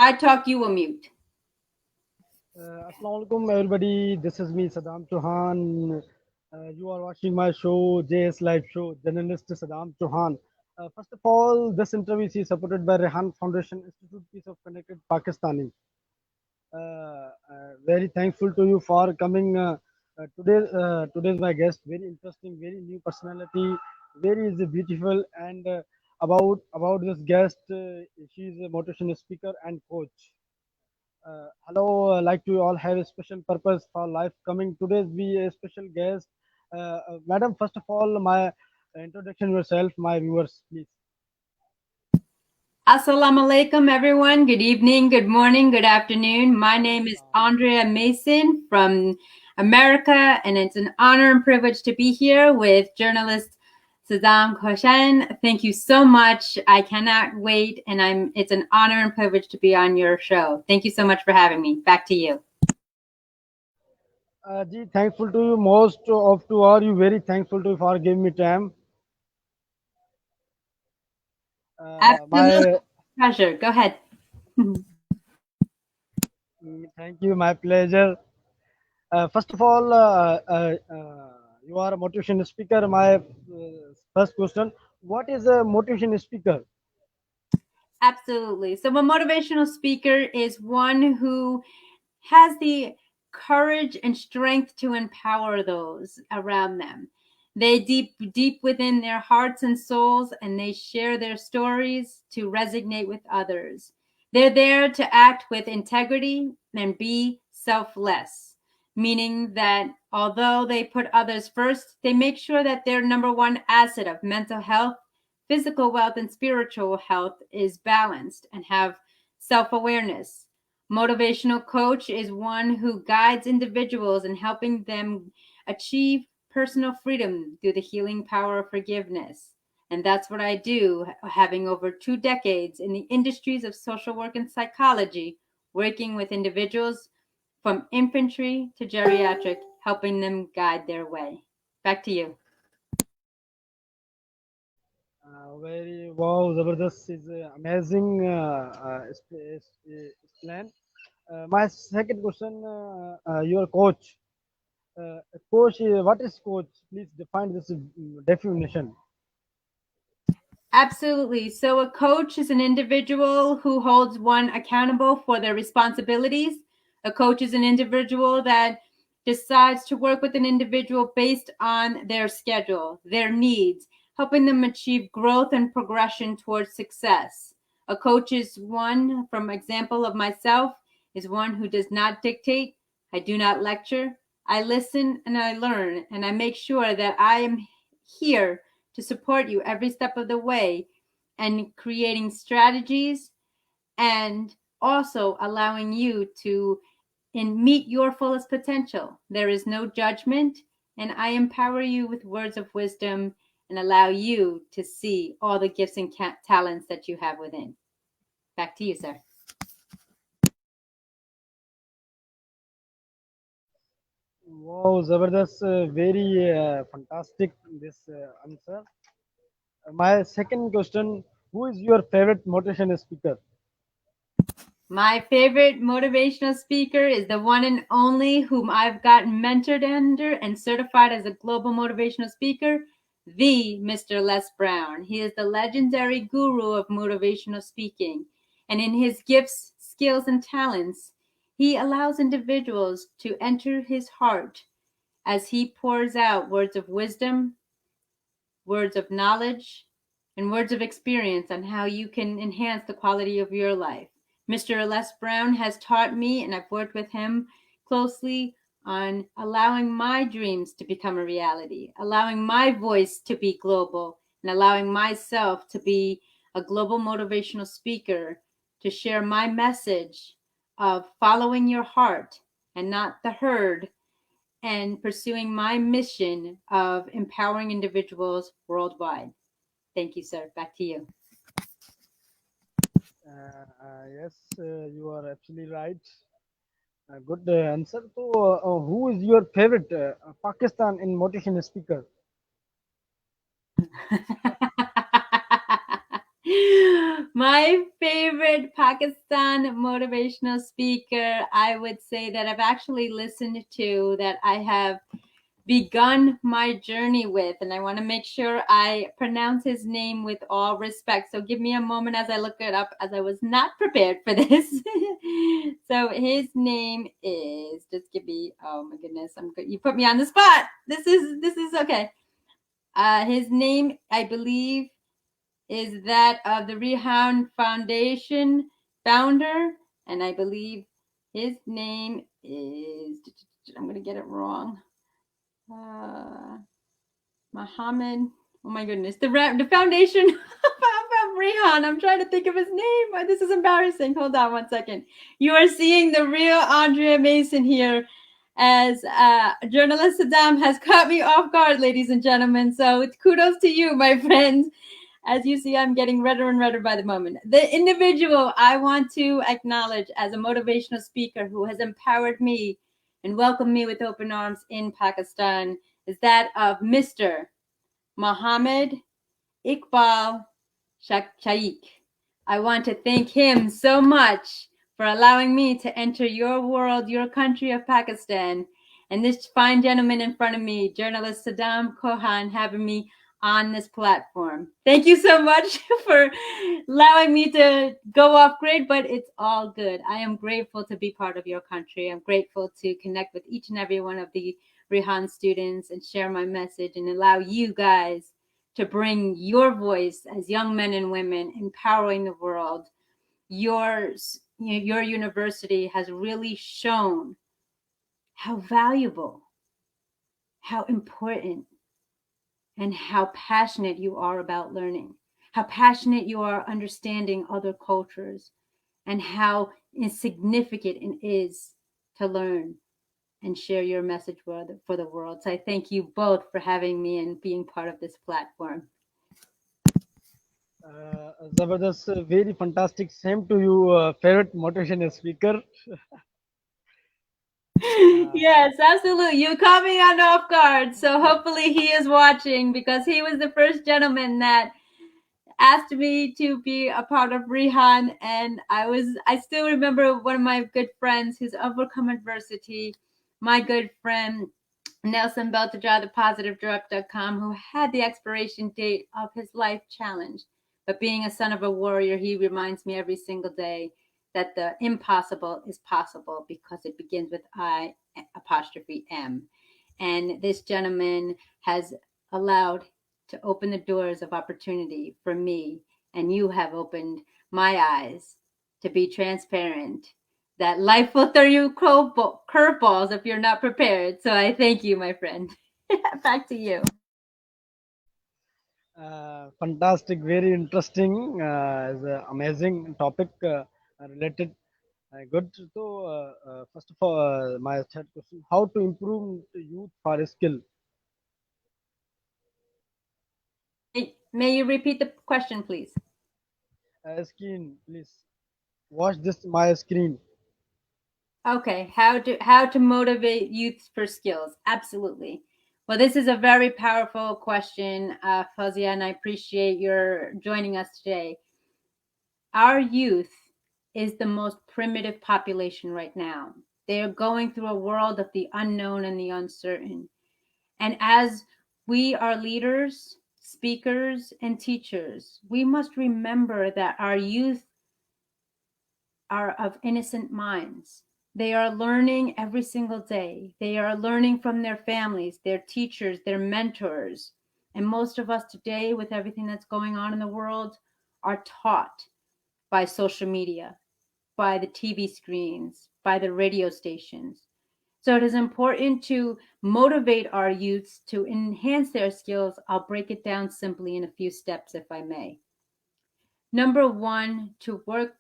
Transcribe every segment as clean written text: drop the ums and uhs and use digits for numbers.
I talk, you will mute. Assalamu alaikum, everybody. This is me, Sadam Chohan. You are watching my show, JS Live Show, Journalist Sadam Chohan. First of all, this interview is supported by Rehan Foundation Institute Piece of Connected Pakistani. Very thankful to you for coming today. Today's my guest. Very interesting, very new personality. Very is beautiful and about this guest. She is a motivational speaker and coach. Hello, like to all have a special purpose for life coming today be a special guest. Madam, first of all, my introduction yourself, my viewers, please. Assalamu alaikum, everyone. Good evening, good morning, good afternoon. My name is Andrea Mason from America, and it's an honor and privilege to be here with journalist Sadam Chohan. Thank you so much. I cannot wait, and it's an honor and privilege to be on your show. Thank you so much for having me. Back to you. Ji, thankful to you. Most of to are you very thankful to you for giving me time. Absolute pleasure. Go ahead. Thank you, my pleasure. First of all, you are a motivation speaker. My first question: what is a motivation speaker? Absolutely. So a motivational speaker is one who has the courage and strength to empower those around them. They deep within their hearts and souls, and they share their stories to resonate with others. They're there to act with integrity and be selfless, meaning that although they put others first, they make sure that their number one asset of mental health, physical wealth, and spiritual health is balanced and have self-awareness. Motivational coach is one who guides individuals in helping them achieve personal freedom through the healing power of forgiveness. And that's what I do, having over 2 decades in the industries of social work and psychology, working with individuals from infantry to geriatric, helping them guide their way. Back to you. Very wow, Zabardast is amazing plan. My second question, your coach. Coach, what is coach? Please define this definition. Absolutely. So a coach is an individual who holds one accountable for their responsibilities. A coach is an individual that decides to work with an individual based on their schedule, their needs, helping them achieve growth and progression towards success. A coach is one, from example of myself, is one who does not dictate. I do not lecture. I listen and I learn, and I make sure that I am here to support you every step of the way and creating strategies and also allowing you to meet your fullest potential. There is no judgment, and I empower you with words of wisdom and allow you to see all the gifts and talents that you have within. Back to you, sir. Wow, Zabardast, very fantastic this answer. My second question, who is your favorite motivation speaker? My favorite motivational speaker is the one and only whom I've gotten mentored under and certified as a global motivational speaker, the Mr. Les Brown. He is the legendary guru of motivational speaking. And in his gifts, skills, and talents, he allows individuals to enter his heart as he pours out words of wisdom, words of knowledge, and words of experience on how you can enhance the quality of your life. Mr. Les Brown has taught me, and I've worked with him closely on allowing my dreams to become a reality, allowing my voice to be global, and allowing myself to be a global motivational speaker to share my message of following your heart and not the herd, and pursuing my mission of empowering individuals worldwide. Thank you, sir. Back to you. Yes, you are absolutely right. Good answer. So, who is your favorite Pakistan in motivation speaker? My favorite Pakistan motivational speaker, I would say that I've actually listened to, that I have begun my journey with, and I want to make sure I pronounce his name with all respect. So give me a moment as I look it up, as I was not prepared for this. So his name is, just give me, oh my goodness, I'm good. You put me on the spot. This is okay. His name, I believe, is that of the Rehan Foundation founder, and I believe his name is, I'm going to get it wrong. Muhammad. Oh my goodness, the foundation of Rehan. I'm trying to think of his name. This is embarrassing. Hold on one second. You are seeing the real Andrea Mason here, as Journalist Sadam has caught me off guard, ladies and gentlemen. So kudos to you, my friend. As you see, I'm getting redder and redder by the moment. The individual I want to acknowledge as a motivational speaker who has empowered me and welcomed me with open arms in Pakistan is that of Mr. Mohammed Iqbal Shaikh. I want to thank him so much for allowing me to enter your world, your country of Pakistan, and this fine gentleman in front of me, journalist Sadam Chohan, having me on this platform. Thank you so much for allowing me to go off grid, but it's all good. I am grateful to be part of your country. I'm grateful to connect with each and every one of the Rihan students and share my message and allow you guys to bring your voice as young men and women empowering the world. Your university has really shown how valuable, how important, and how passionate you are about learning, how passionate you are understanding other cultures, and how insignificant it is to learn and share your message for the world. So I thank you both for having me and being part of this platform. Zabardast, very fantastic. Same to you, favorite motivation speaker. Yes, absolutely. You caught me on off guard. So hopefully he is watching, because he was the first gentleman that asked me to be a part of Rihan. And I still remember one of my good friends who's overcome adversity, my good friend Nelson Beltradar, the positivedirect.com, who had the expiration date of his life challenge. But being a son of a warrior, he reminds me every single day that the impossible is possible because it begins with I apostrophe M. And this gentleman has allowed to open the doors of opportunity for me, and you have opened my eyes to be transparent, that life will throw you curveballs if you're not prepared. So I thank you, my friend. Back to you. Fantastic, very interesting, is a amazing topic related. Good. So, first of all, my third question: how to improve the youth for a skill? May you repeat the question, please? Screen, please. Watch this my screen. Okay, how to motivate youth for skills? Absolutely. Well, this is a very powerful question, Fazia, and I appreciate your joining us today. Our youth is the most primitive population right now. They are going through a world of the unknown and the uncertain. And as we are leaders, speakers, and teachers, we must remember that our youth are of innocent minds. They are learning every single day. They are learning from their families, their teachers, their mentors. And most of us today, with everything that's going on in the world, are taught by social media, by the TV screens, by the radio stations. So it is important to motivate our youths to enhance their skills. I'll break it down simply in a few steps, if I may. Number one, to work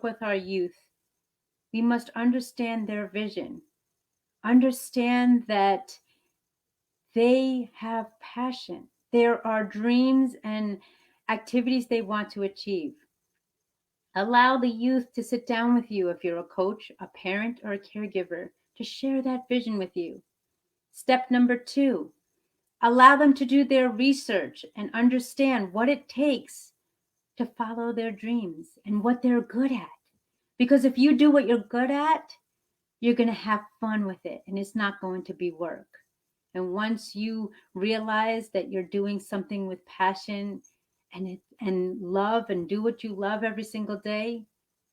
with our youth, we must understand their vision. Understand that they have passion. There are dreams and activities they want to achieve. Allow the youth to sit down with you if you're a coach, a parent, or a caregiver, to share that vision with you. Step number two, allow them to do their research and understand what it takes to follow their dreams and what they're good at. Because if you do what you're good at, you're going to have fun with it and it's not going to be work. And once you realize that you're doing something with passion and love and do what you love every single day,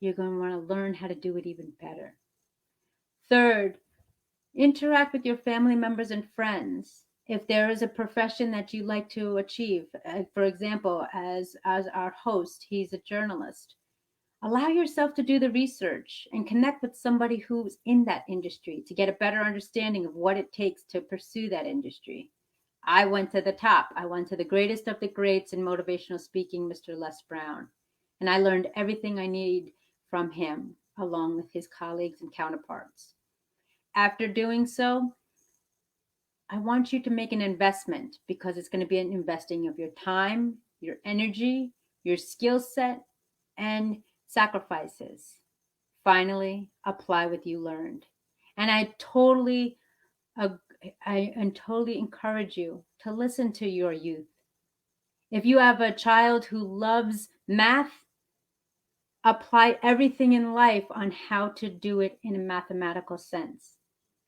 you're going to want to learn how to do it even better. Third, interact with your family members and friends. If there is a profession that you like to achieve, for example, as our host, he's a journalist. Allow yourself to do the research and connect with somebody who's in that industry to get a better understanding of what it takes to pursue that industry. I went to the top. I went to the greatest of the greats in motivational speaking, Mr. Les Brown. And I learned everything I need from him, along with his colleagues and counterparts. After doing so, I want you to make an investment because it's going to be an investing of your time, your energy, your skill set, and sacrifices. Finally, apply what you learned. And I totally encourage you to listen to your youth. If you have a child who loves math, apply everything in life on how to do it in a mathematical sense.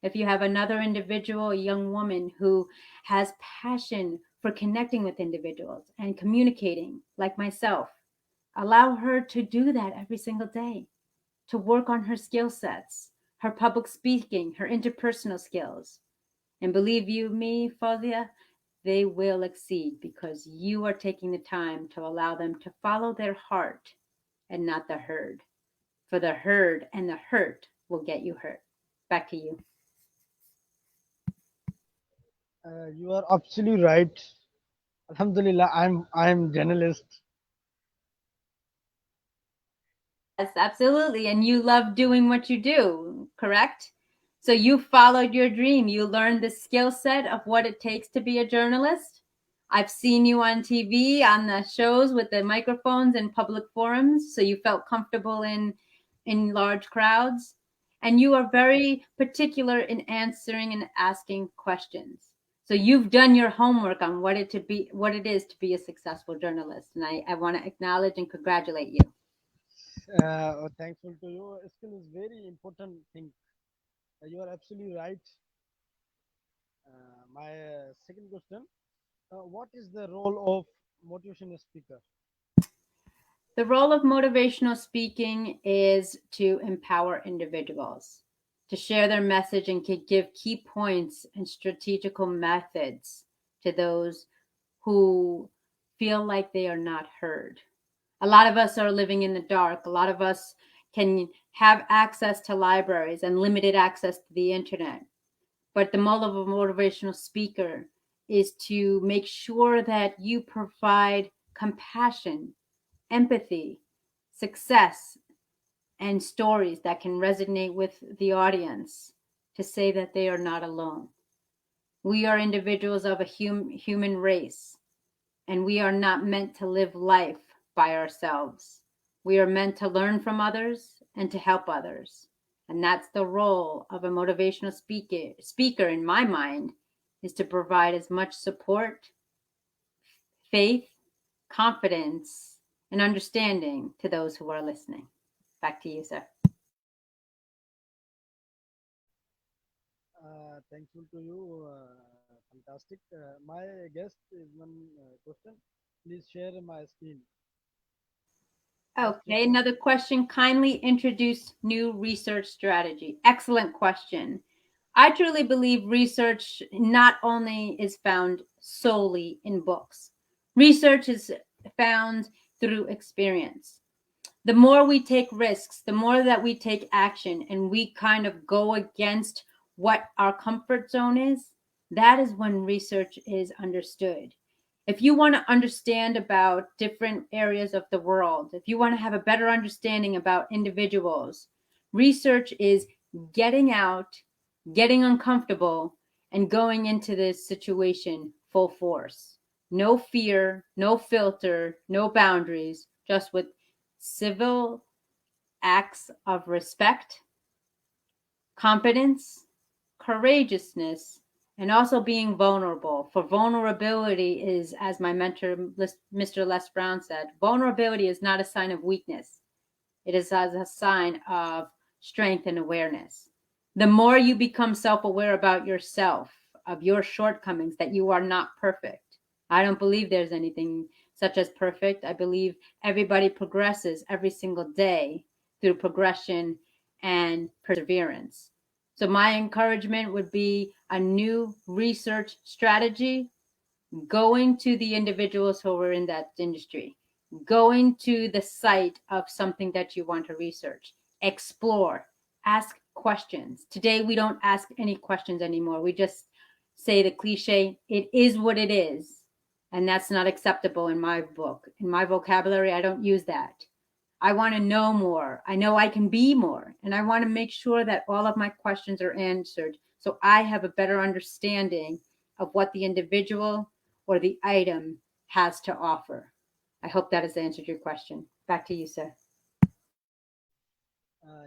If you have another individual, a young woman who has passion for connecting with individuals and communicating, like myself, allow her to do that every single day, to work on her skill sets, her public speaking, her interpersonal skills. And believe you me, Fazia, they will exceed because you are taking the time to allow them to follow their heart and not the herd. For the herd and the hurt will get you hurt. Back to you. You are absolutely right. Alhamdulillah, I'm journalist. Yes, absolutely. And you love doing what you do, correct? So you followed your dream. You learned the skill set of what it takes to be a journalist. I've seen you on TV, on the shows with the microphones and public forums, so you felt comfortable in large crowds. And you are very particular in answering and asking questions. So you've done your homework on what it is to be a successful journalist. And I want to acknowledge and congratulate you. Thankful to you. Skill is very important thing. You are absolutely right. My second question: what is the role of motivational speaker? The role of motivational speaking is to empower individuals, to share their message and give key points and strategical methods to those who feel like they are not heard. A lot of us are living in the dark. A lot of us can have access to libraries and limited access to the internet. But the role of a motivational speaker is to make sure that you provide compassion, empathy, success, and stories that can resonate with the audience to say that they are not alone. We are individuals of a human race, and we are not meant to live life by ourselves. We are meant to learn from others and to help others. And that's the role of a motivational speaker in my mind, is to provide as much support, faith, confidence, and understanding to those who are listening. Back to you, sir. Thankful to you. Fantastic. My guest is one question. Please share my screen. Just check Okay, it. another question. Kindly introduce new research strategy. Excellent question. I truly believe research not only is found solely in books, research is found through experience. The more we take risks, the more that we take action and we kind of go against what our comfort zone is, that is when research is understood. If you want to understand about different areas of the world, if you want to have a better understanding about individuals, research is getting out, getting uncomfortable, and going into this situation full force. No fear, no filter, no boundaries, just with civil acts of respect, competence, courageousness, and also being vulnerable. For vulnerability is, as my mentor, Mr. Les Brown said, vulnerability is not a sign of weakness. It is as a sign of strength and awareness. The more you become self-aware about yourself, of your shortcomings, that you are not perfect. I don't believe there's anything such as perfect. I believe everybody progresses every single day through progression and perseverance. So my encouragement would be a new research strategy, going to the individuals who are in that industry, going to the site of something that you want to research, explore, ask questions. Today, we don't ask any questions anymore. We just say the cliche, it is what it is. And that's not acceptable in my book. In my vocabulary, I don't use that. I want to know more. I know I can be more. And I want to make sure that all of my questions are answered so I have a better understanding of what the individual or the item has to offer. I hope that has answered your question. Back to you, sir.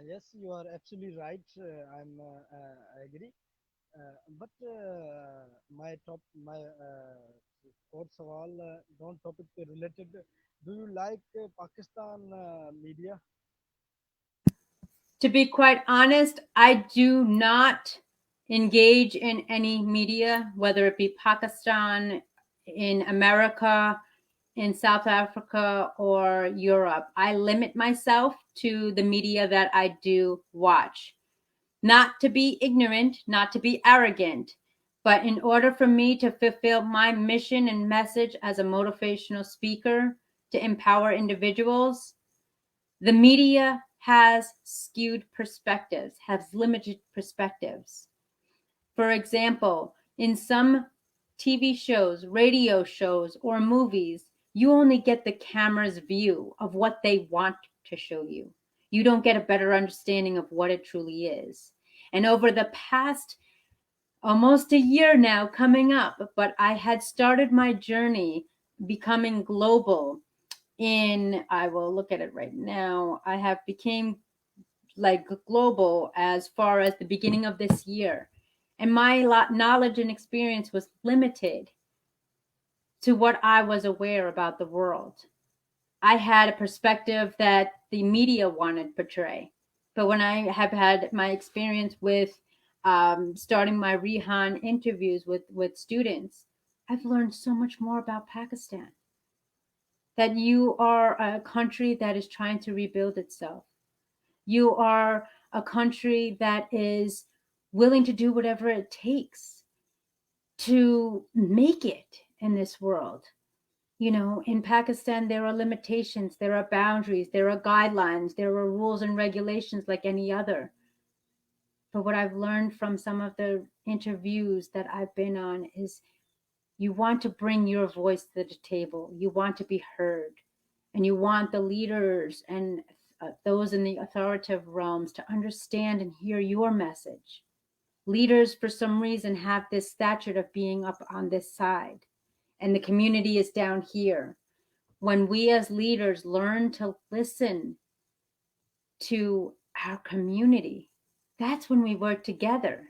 Yes, you are absolutely right. I agree. But fourth सवाल don't topic related. Do you like Pakistan media? To be quite honest, I do not engage in any media, whether it be Pakistan, in America, in South Africa, or Europe. I limit myself to the media that I do watch. Not to be ignorant, not to be arrogant, but in order for me to fulfill my mission and message as a motivational speaker to empower individuals, the media has skewed perspectives, has limited perspectives. For example, in some TV shows, radio shows, or movies, you only get the camera's view of what they want to show you. You don't get a better understanding of what it truly is. And over the past almost a year now coming up, but I had started my journey becoming global I will look at it right now. I have became like global as far as the beginning of this year. And my knowledge and experience was limited to what I was aware about the world. I had a perspective that the media wanted to portray. But when I have had my experience with starting my Rihan interviews with students, I've learned so much more about Pakistan. That you are a country that is trying to rebuild itself. You are a country that is willing to do whatever it takes to make it in this world. You know, in Pakistan, there are limitations, there are boundaries, there are guidelines, there are rules and regulations like any other. But what I've learned from some of the interviews that I've been on is you want to bring your voice to the table, you want to be heard, and you want the leaders and those in the authoritative realms to understand and hear your message. Leaders, for some reason, have this stature of being up on this side, and the community is down here. When we as leaders learn to listen to our community, that's when we work together.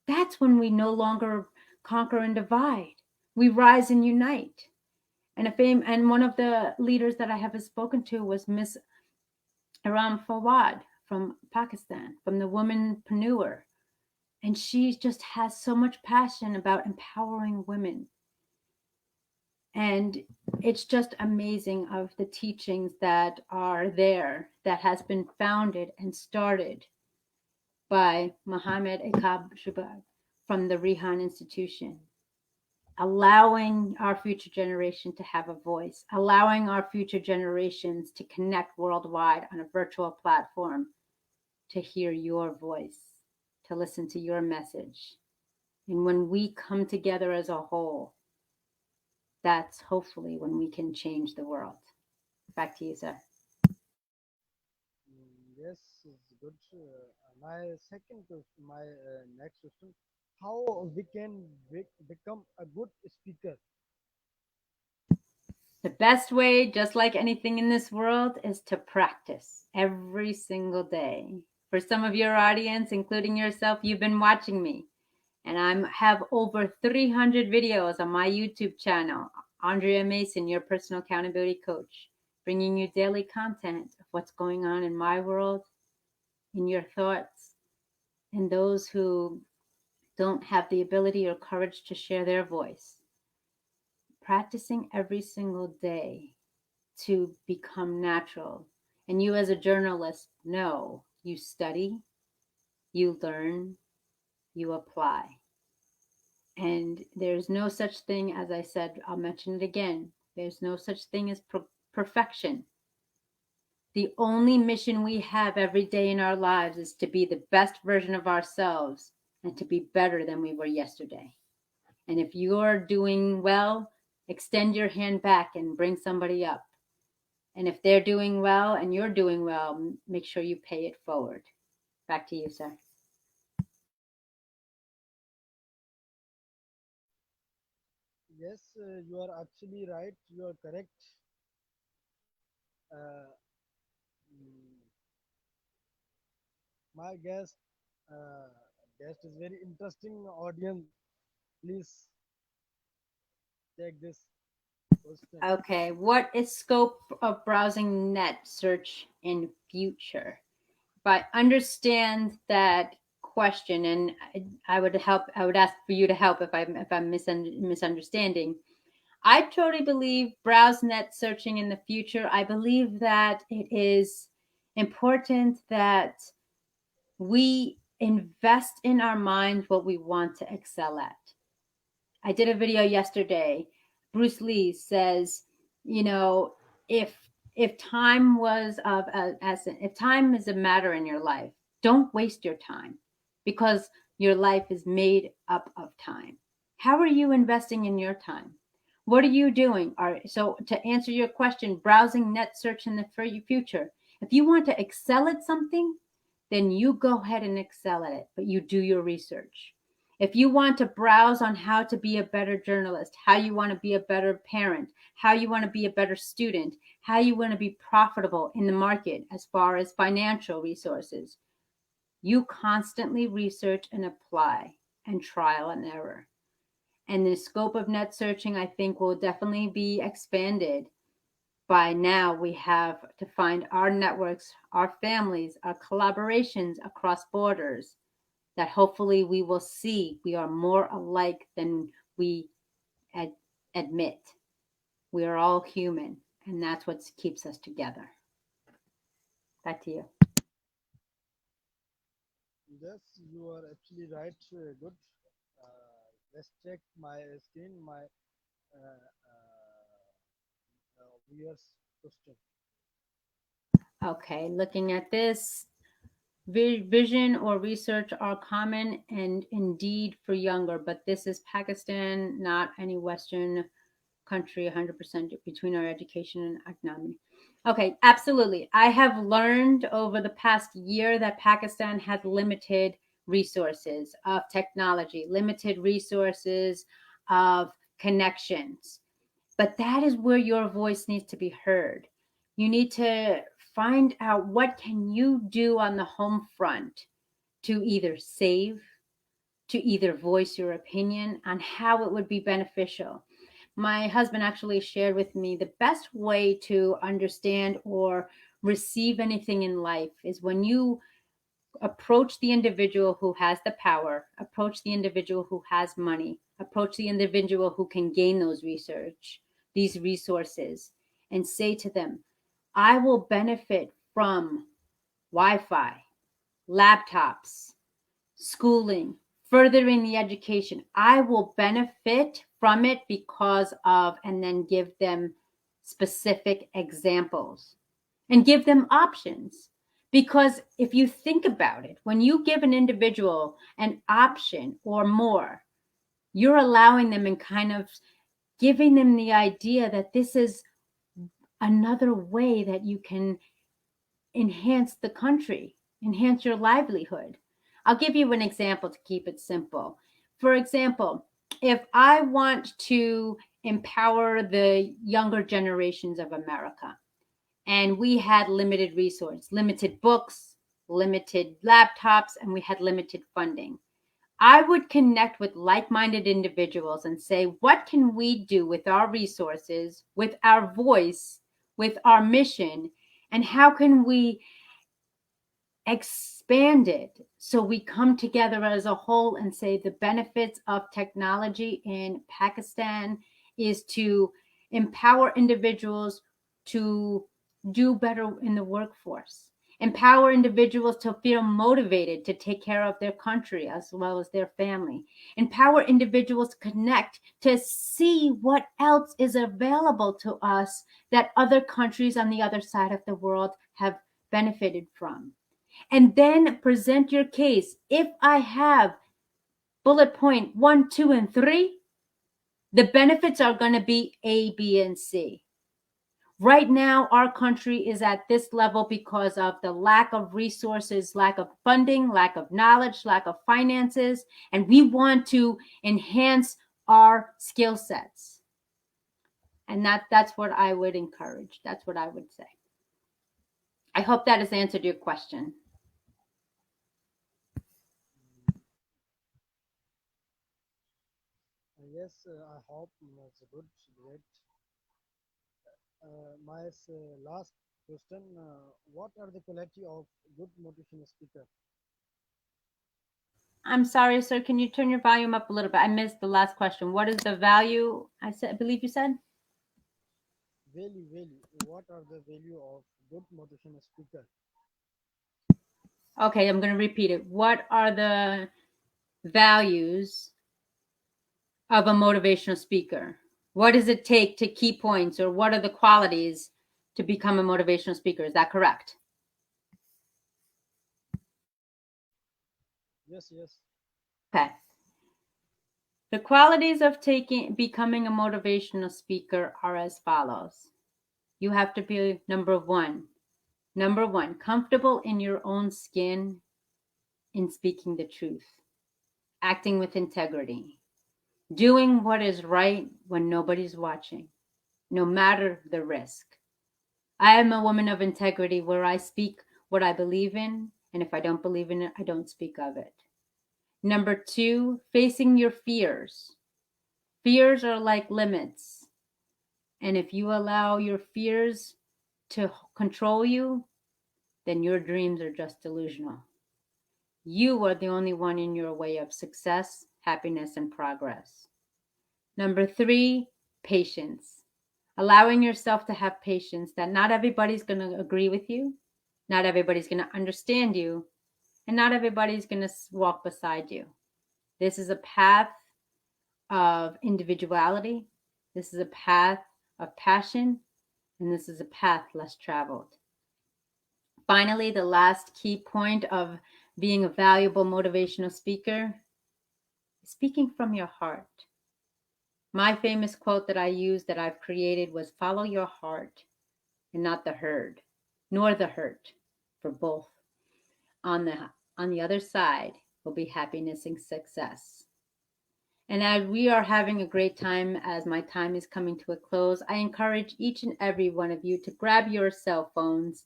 That's when we no longer conquer and divide. We rise and unite. And one of the leaders that I have spoken to was Miss Aram Fawad from Pakistan, from the Womanpreneur. And she just has so much passion about empowering women. And it's just amazing of the teachings that are there that has been founded and started by Mohammed Akab Shubag from the Rihan Institution, allowing our future generation to have a voice, allowing our future generations to connect worldwide on a virtual platform, to hear your voice, to listen to your message. And when we come together as a whole, that's hopefully when we can change the world. Back to you, sir. Yes, it's good. My next question: how we can become a good speaker? The best way, just like anything in this world, is to practice every single day. For some of your audience, including yourself, you've been watching me. And I have over 300 videos on my YouTube channel, Andrea Mason, your personal accountability coach, bringing you daily content of what's going on in my world, in your thoughts, and those who don't have the ability or courage to share their voice. Practicing every single day to become natural. And you, as a journalist, know you study, you learn, you apply. And there's no such thing, as I said, I'll mention it again, there's no such thing as perfection. The only mission we have every day in our lives is to be the best version of ourselves and to be better than we were yesterday. And if you're doing well, extend your hand back and bring somebody up. And if they're doing well and you're doing well, make sure you pay it forward. Back to you, sir. Yes, you are actually right. You are correct. Uh, mm, my uh, guest is very interesting. Audience, please take this question. Okay, what is scope of browsing net search in future? If I understand that question, and I would ask for you to help if I'm misunderstanding. I totally believe browse net searching in the future. I believe that it is important that we invest in our minds what we want to excel at. I did a video yesterday. Bruce Lee says, you know, if if time was of if time is a matter in your life, don't waste your time because your life is made up of time. How are you investing in your time? What are you doing? So to answer your question, browsing net search in the future. If you want to excel at something, then you go ahead and excel at it, but you do your research. If you want to browse on how to be a better journalist, how you want to be a better parent, how you want to be a better student, how you want to be profitable in the market as far as financial resources, you constantly research and apply and trial and error. And the scope of net searching, I think, will definitely be expanded. By now, we have to find our networks, our families, our collaborations across borders, that hopefully we will see we are more alike than we admit. We are all human, and that's what keeps us together. Back to you. Yes, you are actually right. Good. Let's check my screen. My viewers question. Okay, looking at this, vision or research are common and indeed for younger, but this is Pakistan, not any Western country, 100% between our education and economy. Okay, absolutely. I have learned over the past year that Pakistan has limited resources of technology, limited resources of connections. But that is where your voice needs to be heard. You need to find out what can you do on the home front to either save, to either voice your opinion on how it would be beneficial. My husband actually shared with me the best way to understand or receive anything in life is when you approach the individual who has the power, approach the individual who has money, approach the individual who can gain these resources, and say to them, I will benefit from Wi-Fi, laptops, schooling, furthering the education. I will benefit from it because of, and then give them specific examples and give them options. Because if you think about it, when you give an individual an option or more, you're allowing them and kind of giving them the idea that this is another way that you can enhance the country, enhance your livelihood. I'll give you an example to keep it simple. For example, if I want to empower the younger generations of America, and we had limited resource, limited books, limited laptops, and we had limited funding, I would connect with like minded individuals and say, what can we do with our resources, with our voice, with our mission, and how can we expand it so we come together as a whole and say the benefits of technology in Pakistan is to empower individuals to do better in the workforce, empower individuals to feel motivated to take care of their country as well as their family, empower individuals to connect to see what else is available to us that other countries on the other side of the world have benefited from, and then present your case. If I have bullet point 1, 2, and 3, the benefits are going to be A, B, and C. Right now, our country is at this level because of the lack of resources, lack of funding, lack of knowledge, lack of finances, and we want to enhance our skill sets. And that's what I would encourage. That's what I would say. I hope that has answered your question. Yes, I hope it's good, great. My last question: what are the quality of good motivational speaker? I'm sorry, sir. Can you turn your volume up a little bit? I missed the last question. What is the value? I believe you said. Value. What are the value of good motivational speaker? Okay, I'm going to repeat it. What are the values of a motivational speaker? What does it take to key points, or what are the qualities to become a motivational speaker? Is that correct? Yes. Okay. The qualities of becoming a motivational speaker are as follows. You have to be number one, comfortable in your own skin in speaking the truth, acting with integrity, doing what is right when nobody's watching, no matter the risk. I am a woman of integrity where I speak what I believe in, and if I don't believe in it, I don't speak of it. Number two, facing your fears. Fears are like limits, and if you allow your fears to control you, then your dreams are just delusional. You are the only one in your way of success, happiness, and progress. Number three, patience. Allowing yourself to have patience that not everybody's going to agree with you, not everybody's going to understand you, and not everybody's going to walk beside you. This is a path of individuality. This is a path of passion, and this is a path less traveled. Finally, the last key point of being a valuable motivational speaker is speaking from your heart. My famous quote that I use that I've created was follow your heart and not the herd, nor the hurt, for both on the other side will be happiness and success. And as we are having a great time, as my time is coming to a close, I encourage each and every one of you to grab your cell phones,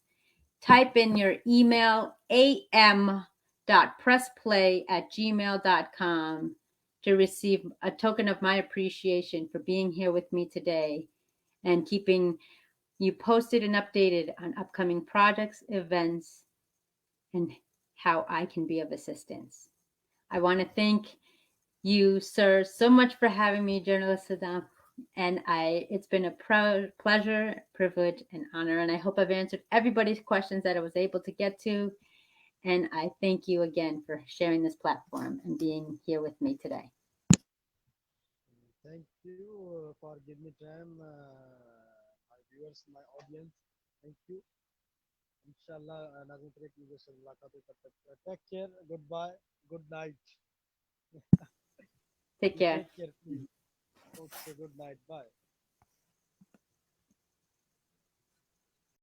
type in your email am.pressplay@gmail.com to receive a token of my appreciation for being here with me today and keeping you posted and updated on upcoming projects, events, and how I can be of assistance. I want to thank you, sir, so much for having me, Journalist Sadam. And it's been a pleasure, privilege, and honor. And I hope I've answered everybody's questions that I was able to get to. And I thank you again for sharing this platform and being here with me today. Thank you for giving me time, my viewers, my audience. Thank you. Inshallah, Nazim तरीक़ मुझे मुलाकात हो तब तक take care, goodbye, good night. Take You care. take care, please. Okay, good night, bye.